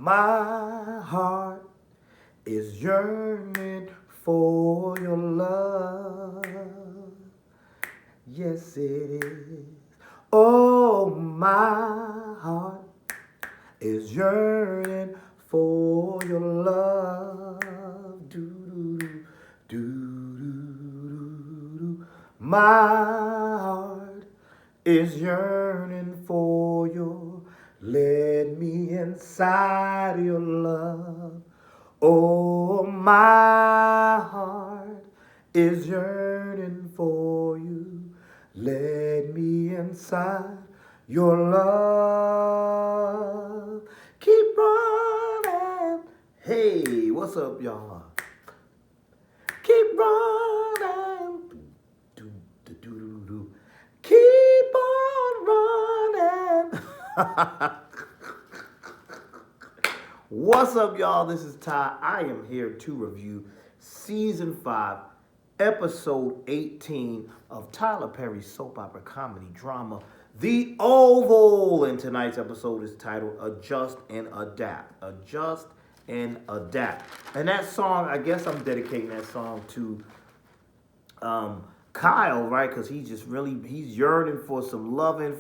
My heart is yearning for your love. Yes, it is. Oh, my heart is yearning for your love. Do do do do do. My heart is yearning for your. Let me inside your love. Oh, my heart is yearning for you. Let me inside your love. Keep running. Hey, what's up, y'all? Keep running. Do, do, do, do, do. Keep on running. What's up, y'all? This is Ty. I am here to review Season 5, Episode 18 of Tyler Perry's soap opera comedy drama, The Oval. And tonight's episode is titled Adjust and Adapt. Adjust and Adapt. And that song, I guess I'm dedicating that song to Kyle, right? Because he's yearning for some loving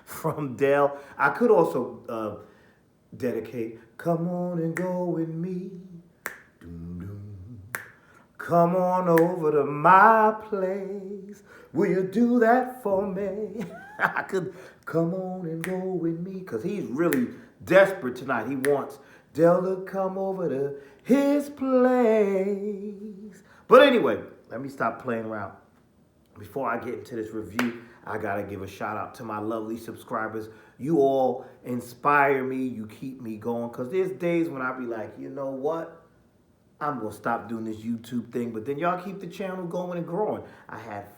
from Dell. I could also dedicate Come On and Go With Me. Doom, doom. Come on over to my place. Will you do that for me? I could come on and go with me because he's really desperate tonight. He wants Dell to come over to his place. But anyway, let me stop playing around. Before I get into this review, I gotta give a shout out to my lovely subscribers. You all inspire me. You keep me going. Because there's days when I be like, you know what? I'm going to stop doing this YouTube thing. But then y'all keep the channel going and growing. I had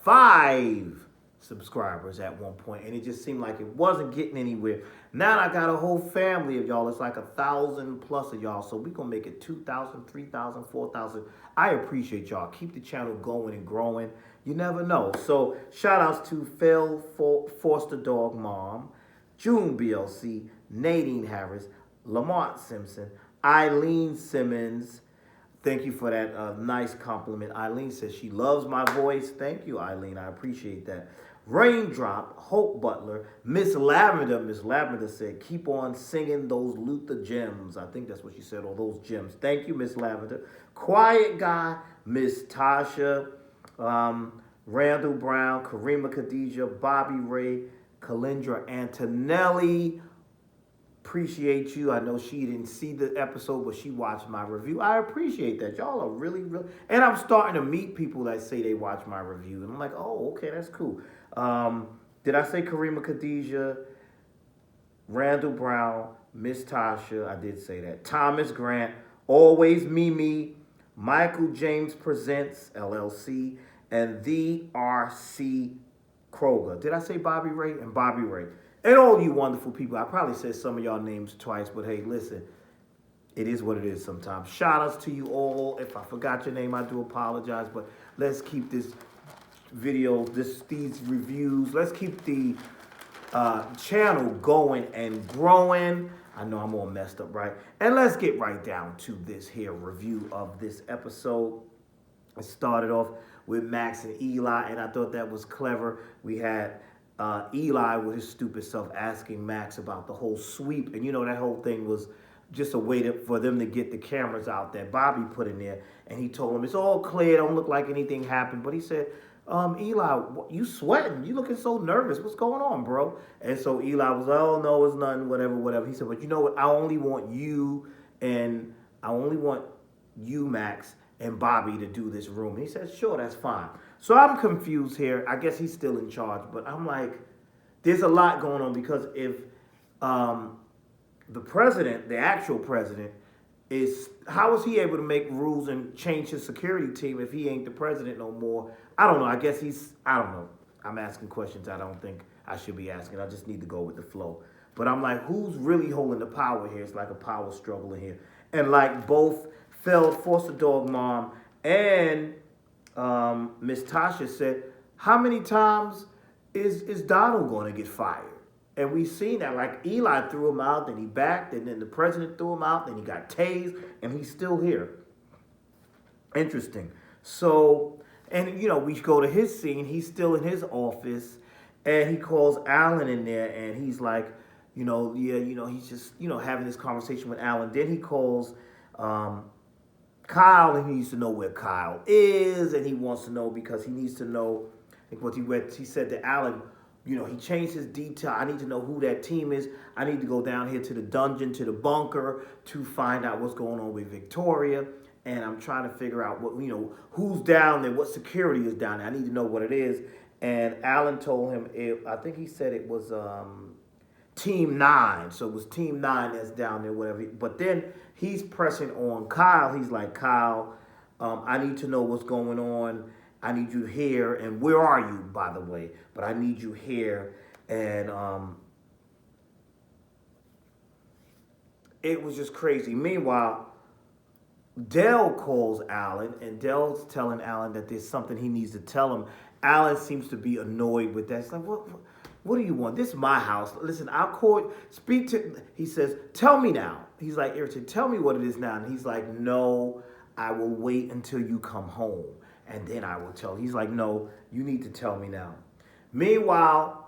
five subscribers at one point, and it just seemed like it wasn't getting anywhere. Now I got a whole family of y'all. It's like 1,000 plus of y'all. So we're going to make it 2,000, 3,000, 4,000. I appreciate y'all. Keep the channel going and growing. You never know. So shout outs to Phil Foster Dog Mom, June BLC, Nadine Harris, Lamont Simpson, Eileen Simmons. Thank you for that nice compliment. Eileen says she loves my voice. Thank you, Eileen. I appreciate that. Raindrop, Hope Butler, Miss Lavender. Miss Lavender said, keep on singing those Luther gems. I think that's what she said, all those gems. Thank you, Miss Lavender. Quiet Guy, Miss Tasha, Randall Brown, Karima Khadijah, Bobby Ray, Kalindra Antonelli. Appreciate you. I know she didn't see the episode, but she watched my review. I appreciate that. Y'all are really. And I'm starting to meet people that say they watch my review. And I'm like, oh, okay, that's cool. Did I say Karima Khadijah, Randall Brown, Miss Tasha? I did say that. Thomas Grant, Always Mimi, Michael James Presents, LLC, and the R.C. Kroger. Did I say Bobby Ray? And Bobby Ray. And all you wonderful people. I probably said some of y'all names twice, but hey, listen, it is what it is sometimes. Shout outs to you all. If I forgot your name, I do apologize, but let's keep this video, these reviews, let's keep the channel going and growing. I know I'm all messed up, right? And let's get right down to this here review of this episode. It started off with Max and Eli, and I thought that was clever. We had Eli with his stupid self asking Max about the whole sweep. And you know, that whole thing was just a way for them to get the cameras out that Bobby put in there. And he told him, it's all clear, don't look like anything happened. But he said, Eli, you sweating. You looking so nervous. What's going on, bro? And so Eli was, oh, no, it's nothing, whatever. He said, but you know what? I only want you, Max, and Bobby to do this room. He said, sure, that's fine. So I'm confused here. I guess he's still in charge, but I'm like, there's a lot going on because if the president, the actual president, how is he able to make rules and change his security team if he ain't the president no more? I don't know. I guess I don't know. I'm asking questions I don't think I should be asking. I just need to go with the flow. But I'm like, who's really holding the power here? It's like a power struggle in here. And like both Foster Dog Mom and Miss Tasha said, how many times is Donald going to get fired? And we seen that, like Eli threw him out, then he backed, and then the president threw him out, then he got tased, and he's still here. Interesting. So, and we go to his scene. He's still in his office, and he calls Alan in there, and he's like, yeah, he's just, having this conversation with Alan. Then he calls Kyle, and he needs to know where Kyle is, and he wants to know because he needs to know. I think what he said to Alan, he changed his detail. I need to know who that team is. I need to go down here to the dungeon, to the bunker, to find out what's going on with Victoria. And I'm trying to figure out what, who's down there, what security is down there. I need to know what it is. And Alan told him, I think he said it was Team 9. So it was Team 9 that's down there, whatever. But then he's pressing on Kyle. He's like, Kyle, I need to know what's going on. I need you here. And where are you, by the way? But I need you here. And it was just crazy. Meanwhile, Dell calls Alan, and Dell's telling Alan that there's something he needs to tell him. Alan seems to be annoyed with that. It's like, what do you want? This is my house. Listen, I'll call, speak to, he says, tell me now. He's like, irritated, tell me what it is now. And he's like, no, I will wait until you come home, and then I will tell. He's like, no, you need to tell me now. Meanwhile,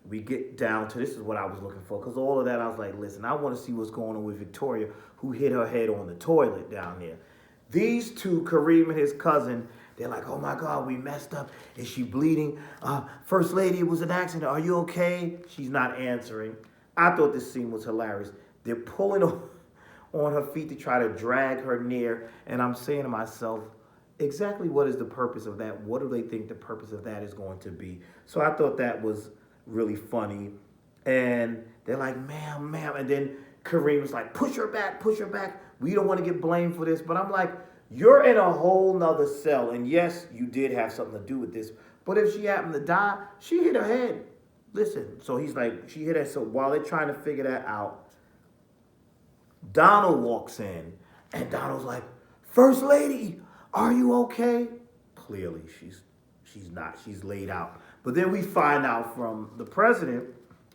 we get down to, this is what I was looking for, because all of that, I was like, listen, I want to see what's going on with Victoria, who hit her head on the toilet down there. These two, Kareem and his cousin, they're like, oh my God, we messed up. Is she bleeding? First lady, it was an accident. Are you okay? She's not answering. I thought this scene was hilarious. They're pulling on her feet to try to drag her near, and I'm saying to myself, exactly what is the purpose of that? What do they think the purpose of that is going to be? So I thought that was really funny. And they're like, ma'am. And then Kareem was like, push her back. We don't want to get blamed for this. But I'm like, you're in a whole nother cell. And yes, you did have something to do with this. But if she happened to die, she hit her head. Listen, so he's like, she hit her. So while they're trying to figure that out, Donald walks in. And Donald's like, First Lady, are you okay? Clearly, she's not. She's laid out. But then we find out from the president,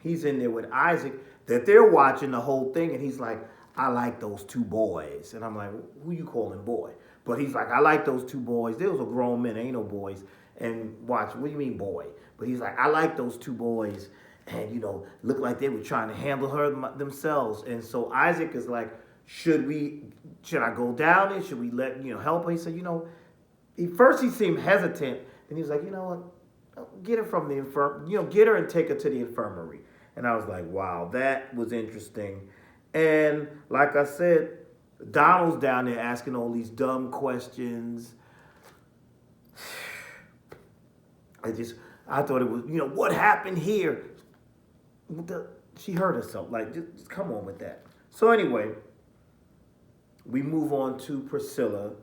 he's in there with Isaac, that they're watching the whole thing. And he's like, I like those two boys. And I'm like, who you calling boy? But he's like, I like those two boys. Those are grown men, ain't no boys. And watch, what do you mean boy? But he's like, I like those two boys. And, looked like they were trying to handle her themselves. And so Isaac is like, should I go down there? Should we let, help her? He said, first he seemed hesitant. And he was like, you know what? Get her from the get her and take her to the infirmary. And I was like, wow, that was interesting. And like I said, Donald's down there asking all these dumb questions. I thought it was, what happened here? She hurt herself. Like, just come on with that. So anyway, we move on to Priscilla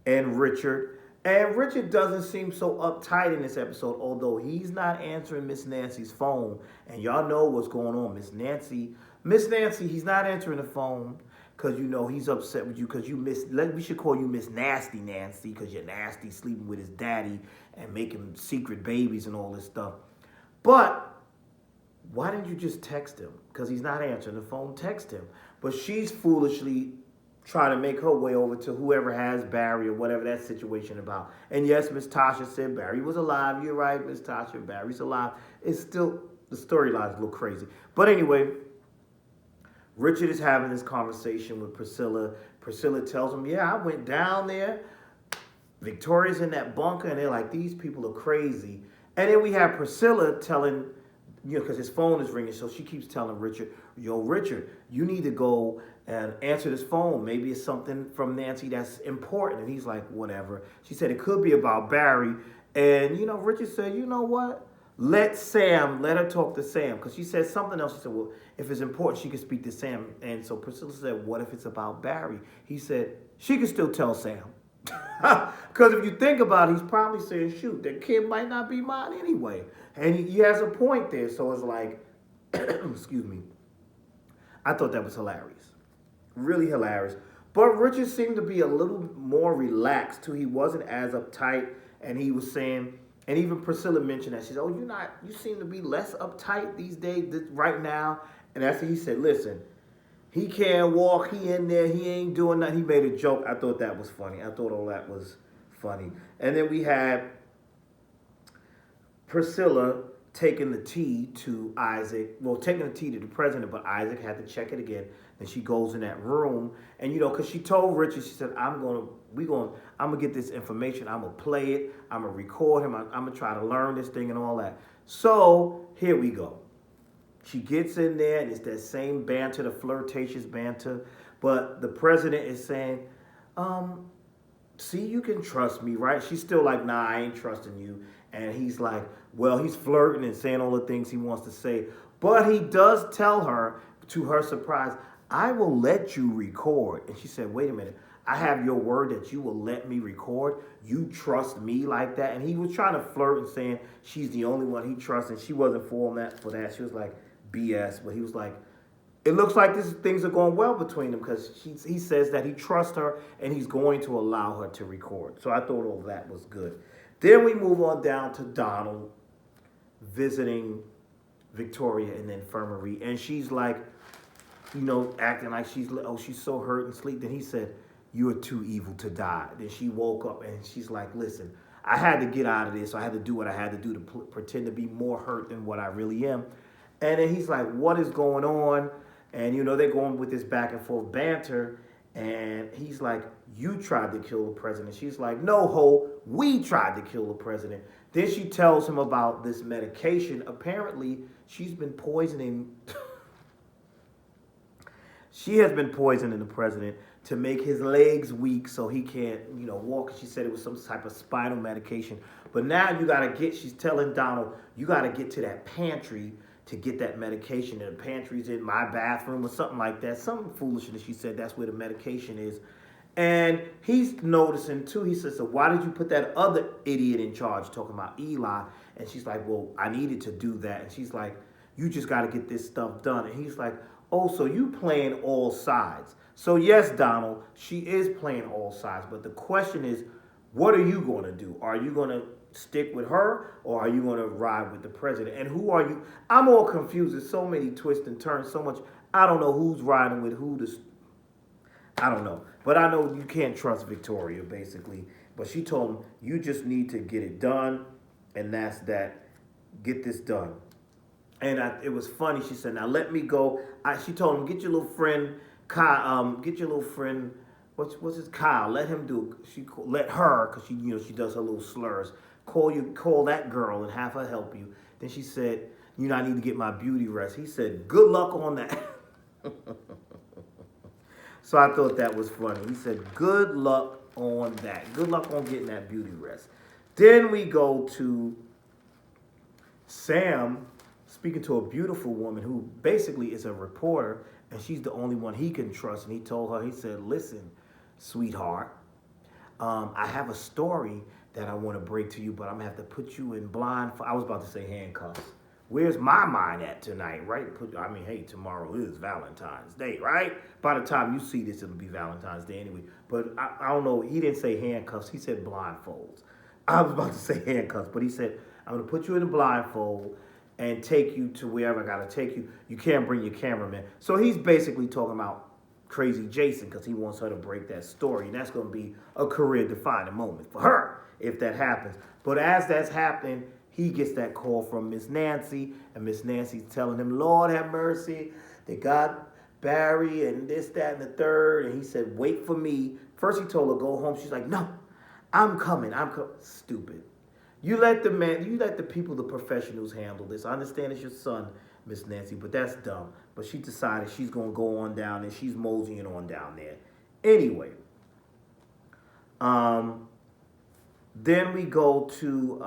and Richard. And Richard doesn't seem so uptight in this episode, although he's not answering Miss Nancy's phone. And y'all know what's going on. Miss Nancy, he's not answering the phone because, he's upset with you because we should call you Miss Nasty Nancy because you're nasty, sleeping with his daddy and making secret babies and all this stuff. But why didn't you just text him? Because he's not answering the phone, text him. But she's foolishly trying to make her way over to whoever has Barry or whatever that situation about. And yes, Miss Tasha said Barry was alive. You're right, Miss Tasha, Barry's alive. It's still, the storyline's a little crazy. But anyway, Richard is having this conversation with Priscilla. Priscilla tells him, yeah, I went down there. Victoria's in that bunker, and they're like, these people are crazy. And then we have Priscilla telling, because his phone is ringing, so she keeps telling Richard, yo, Richard, you need to go and answer this phone. Maybe it's something from Nancy that's important. And he's like, whatever. She said it could be about Barry. And, Richard said, you know what? Let her talk to Sam. Because she said something else. She said, well, if it's important, she can speak to Sam. And so Priscilla said, what if it's about Barry? He said, she can still tell Sam. Because if you think about it, he's probably saying, shoot, that kid might not be mine anyway. And he has a point there. So it's like, excuse me. I thought that was hilarious. Really hilarious. But Richard seemed to be a little more relaxed too. He wasn't as uptight, and he was saying, And even Priscilla mentioned that. She said, "Oh, you seem to be less uptight these days, right now." And that's what he said. Listen, he can't walk. He in there. He ain't doing nothing. He made a joke. I thought that was funny. I thought all that was funny. And then we had Priscilla taking the tea to Isaac. Well, taking the tea to the president, but Isaac had to check it again. And she goes in that room, and because she told Richard, she said, I'm gonna get this information. I'm gonna play it. I'm gonna record him. I'm gonna try to learn this thing and all that." So here we go. She gets in there, and it's that same banter, the flirtatious banter. But the president is saying, "See, you can trust me, right?" She's still like, "Nah, I ain't trusting you." And he's like, well, he's flirting and saying all the things he wants to say. But he does tell her, to her surprise, "I will let you record." And she said, "Wait a minute. I have your word that you will let me record? You trust me like that?" And he was trying to flirt and saying she's the only one he trusts, and she wasn't falling for that. She was like, BS. But he was like, it looks like things are going well between them, because he says that he trusts her and he's going to allow her to record. So I thought all that was good. Then we move on down to Donald visiting Victoria in the infirmary, and she's like, acting like she's so hurt and sleep. Then he said, "You are too evil to die." Then she woke up and she's like, "Listen, I had to get out of this, so I had to do what I had to do to pretend to be more hurt than what I really am." And then he's like, "What is going on?" And they're going with this back and forth banter. And he's like, "You tried to kill the president." She's like, "No, ho, we tried to kill the president." Then she tells him about this medication. Apparently, she's been poisoning. She has been poisoning the president to make his legs weak so he can't, walk. She said it was some type of spinal medication. But now she's telling Donald, "You got to get to that pantry to get that medication. And the pantry's in my bathroom," or something like that. Something foolishness. She said that's where the medication is. And he's noticing too. He says, "So why did you put that other idiot in charge?" Talking about Eli. And she's like, "Well, I needed to do that." And she's like, "You just got to get this stuff done." And he's like, "Oh, so you playing all sides." So yes, Donald, she is playing all sides. But the question is, what are you going to do? Are you going to stick with her, or are you going to ride with the president? And who are you? I'm all confused. There's so many twists and turns, so much. I don't know who's riding with who. I don't know. But I know you can't trust Victoria, basically. But she told him, "You just need to get it done." And that's that. Get this done. And it was funny. She said, "Now let me go." She told him, "Get your little friend, Kyle. Get your little friend. What's his Kyle? Let him do." Let her, because she does her little slurs. Call that girl and have her help you. Then she said, "I need to get my beauty rest." He said, "Good luck on that." So I thought that was funny. He said, "Good luck on that. Good luck on getting that beauty rest." Then we go to Sam speaking to a beautiful woman who basically is a reporter, and she's the only one he can trust. And he told her, he said, "Listen, sweetheart, I have a story that I want to break to you, but I'm going to have to put you in I was about to say handcuffs. Where's my mind at tonight, right? Hey, tomorrow is Valentine's Day, right? By the time you see this, it'll be Valentine's Day anyway. But I don't know. He didn't say handcuffs. He said blindfolds. I was about to say handcuffs, but he said, "I'm going to put you in a blindfold and take you to wherever I got to take you. You can't bring your cameraman." So he's basically talking about Crazy Jason, because he wants her to break that story. And that's going to be a career-defining moment for her if that happens. But as that's happening, he gets that call from Miss Nancy, and Miss Nancy's telling him, "Lord have mercy, they got Barry and this, that, and the third." And he said, "Wait for me." First he told her, "Go home." She's like, "No, I'm coming. Stupid. You let the people, the professionals handle this. I understand it's your son, Miss Nancy, but that's dumb." But she decided she's going to go on down, and she's moseying on down there. Anyway, then we go to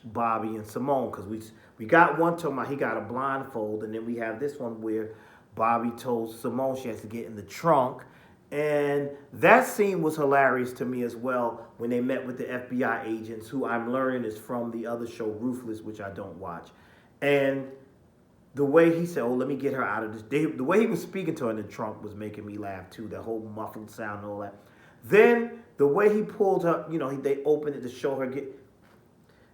Bobby and Simone, because we got one talking about he got a blindfold, and then we have this one where Bobby told Simone she has to get in the trunk. And that scene was hilarious to me as well, when they met with the FBI agents, who I'm learning is from the other show, Ruthless, which I don't watch. And the way he said, "Oh, let me get her out of this." The way he was speaking to her in the trunk was making me laugh too. The whole muffled sound and all that. Then the way he pulled her, they opened it to show her get.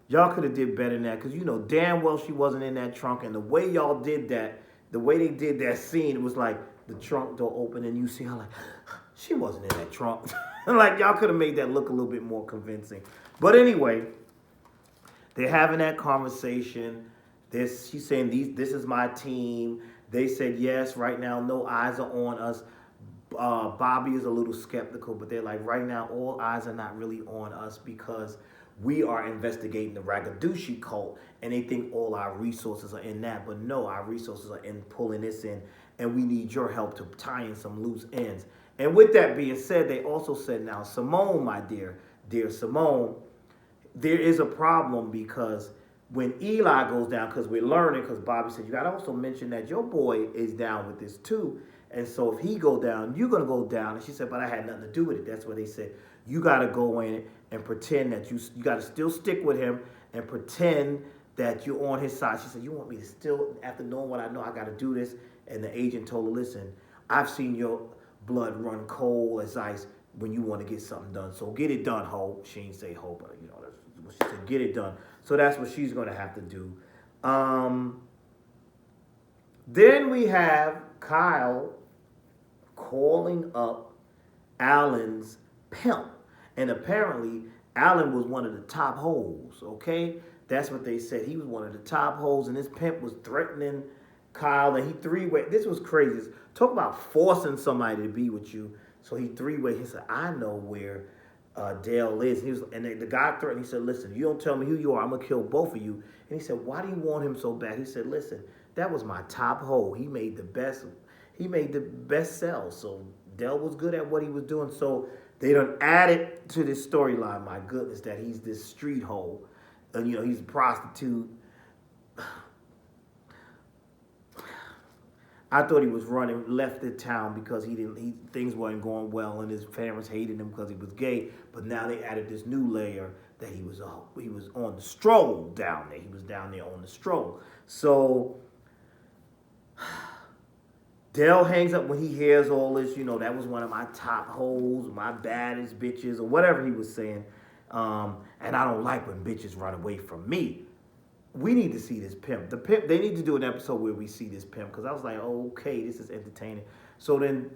Y'all could have did better than that because damn well she wasn't in that trunk. And the way y'all did that, the way they did that scene, it was like the trunk door open and you see her like, she wasn't in that trunk. Like y'all could have made that look a little bit more convincing. But anyway, they're having that conversation. She's saying this is my team. They said yes. Right now, no eyes are on us. Bobby is a little skeptical, but they're like, right now, all eyes are not really on us because we are investigating the Ragadushi cult, and they think all our resources are in that. But no, our resources are in pulling this in, and we need your help to tie in some loose ends. And with that being said, they also said, now, Simone, my dear Simone, there is a problem because when Eli goes down, because we're learning, because Bobby said, you got to also mention that your boy is down with this too. And so if he go down, you're going to go down. And she said, but I had nothing to do with it. That's what they said. You got to go in and pretend that you got to still stick with him and pretend that you're on his side. She said, you want me to still, after knowing what I know, I got to do this? And the agent told her, listen, I've seen your blood run cold as ice when you want to get something done. So get it done, ho. She didn't say ho, but that's what she said, get it done. So that's what she's going to have to do. Then we have Kyle calling up Alan's pimp. And apparently, Alan was one of the top hoes, okay? That's what they said. He was one of the top hoes, and this pimp was threatening Kyle, and he three-way. This was crazy. Talk about forcing somebody to be with you. So he three-way. He said, I know where Dale is. And the guy threatened. He said, listen, you don't tell me who you are, I'm going to kill both of you. And he said, why do you want him so bad? He said, listen, that was my top hoe. He made the best sell. So Dale was good at what he was doing. So they done added to this storyline, my goodness, that he's this street hoe. And, he's a prostitute. I thought he was left the town because things weren't going well and his parents hated him because he was gay. But now they added this new layer that he was on the stroll down there. He was down there on the stroll. So Dale hangs up when he hears all this, that was one of my top hoes, my baddest bitches, or whatever he was saying. And I don't like when bitches run away from me. We need to see this pimp. The pimp, they need to do an episode where we see this pimp, because I was like, okay, this is entertaining. So then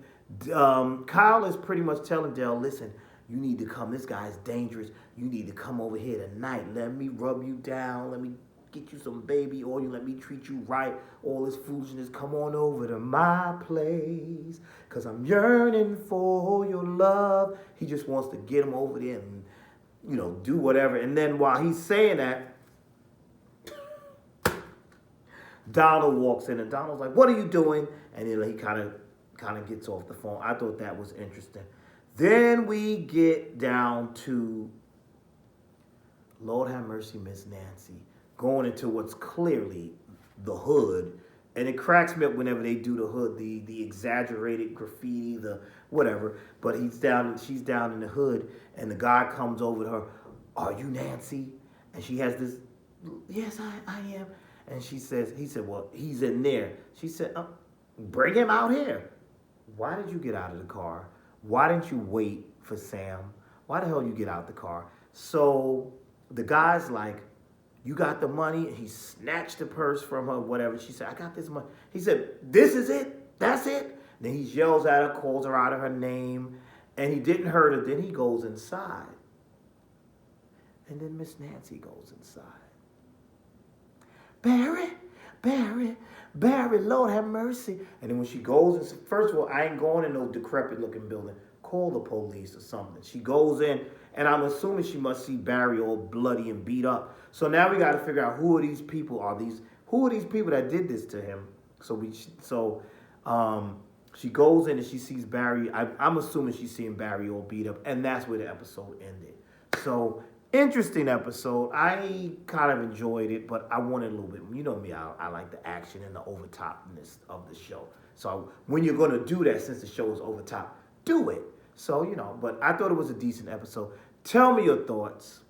Kyle is pretty much telling Dale, listen, you need to come. This guy's dangerous. You need to come over here tonight. Let me rub you down. Let me get you some baby oil. Let me treat you right. All this foolishness. Come on over to my place, because I'm yearning for your love. He just wants to get him over there and, do whatever. And then while he's saying that, Donald walks in, and Donald's like, what are you doing? And then he kind of gets off the phone. I thought that was interesting. Then we get down to, Lord have mercy, Miss Nancy, going into what's clearly the hood. And it cracks me up whenever they do the hood, the exaggerated graffiti, the whatever. But she's down in the hood, and the guy comes over to her, are you Nancy? And she has this, yes, I am. And he said, well, he's in there. She said, bring him out here. Why did you get out of the car? Why didn't you wait for Sam? Why the hell you get out the car? So the guy's like, you got the money? And he snatched the purse from her, whatever. She said, I got this money. He said, this is it? That's it? Then he yells at her, calls her out of her name, and he didn't hurt her. Then he goes inside. And then Miss Nancy goes inside. Barry, Lord have mercy. And then when she goes, first of all, I ain't going in no decrepit looking building. Call the police or something. She goes in, and I'm assuming she must see Barry all bloody and beat up. So now we got to figure out who are these people? Who are these people that did this to him? So she goes in and she sees Barry. I'm assuming she's seeing Barry all beat up, and that's where the episode ended. So interesting episode. I kind of enjoyed it, but I wanted a little bit. You know me, I like the action and the overtopness of the show. So when you're going to do that, since the show is overtop, do it. So, but I thought it was a decent episode. Tell me your thoughts.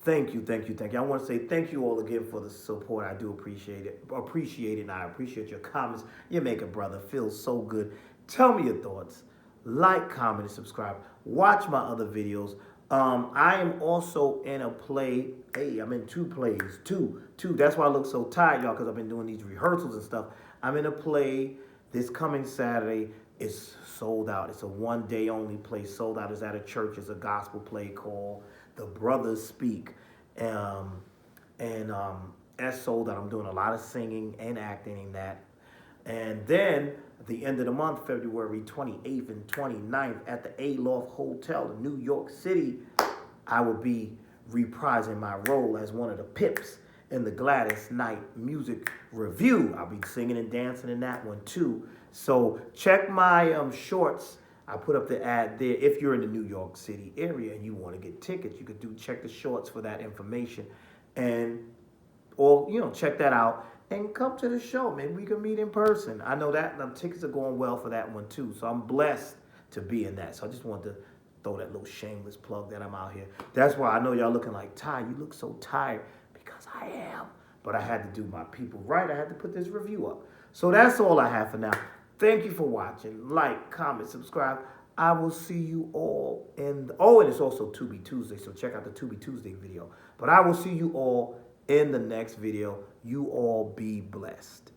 Thank you. I want to say thank you all again for the support. I do appreciate it. And I appreciate your comments. You make a brother feel so good. Tell me your thoughts. like, comment, and subscribe. Watch my other videos. I am also in a play. Hey, I'm in two plays. Two. That's why I look so tired, y'all, because I've been doing these rehearsals and stuff. I'm in a play this coming Saturday. It's sold out. It's a one-day only play. Sold out. It's at a church. It's a gospel play called The Brothers Speak. That's sold out. I'm doing a lot of singing and acting in that. And then at the end of the month, February 28th and 29th, at the Aloft Hotel in New York City, I will be reprising my role as one of the Pips in the Gladys Knight music review. I'll be singing and dancing in that one too. So check my shorts. I put up the ad there. If you're in the New York City area and you want to get tickets, you could check the shorts for that information, or check that out and come to the show. Maybe we can meet in person. I know that the tickets are going well for that one too. So I'm blessed to be in that. So I just wanted to throw that little shameless plug that I'm out here. That's why I know y'all looking like, Ty, you look so tired, because I am. But I had to do my people right. I had to put this review up. So that's all I have for now. Thank you for watching. Like, comment, subscribe. I will see you all and it's also Tubi Tuesday, so check out the Tubi Tuesday video. But I will see you all in the next video. You all be blessed.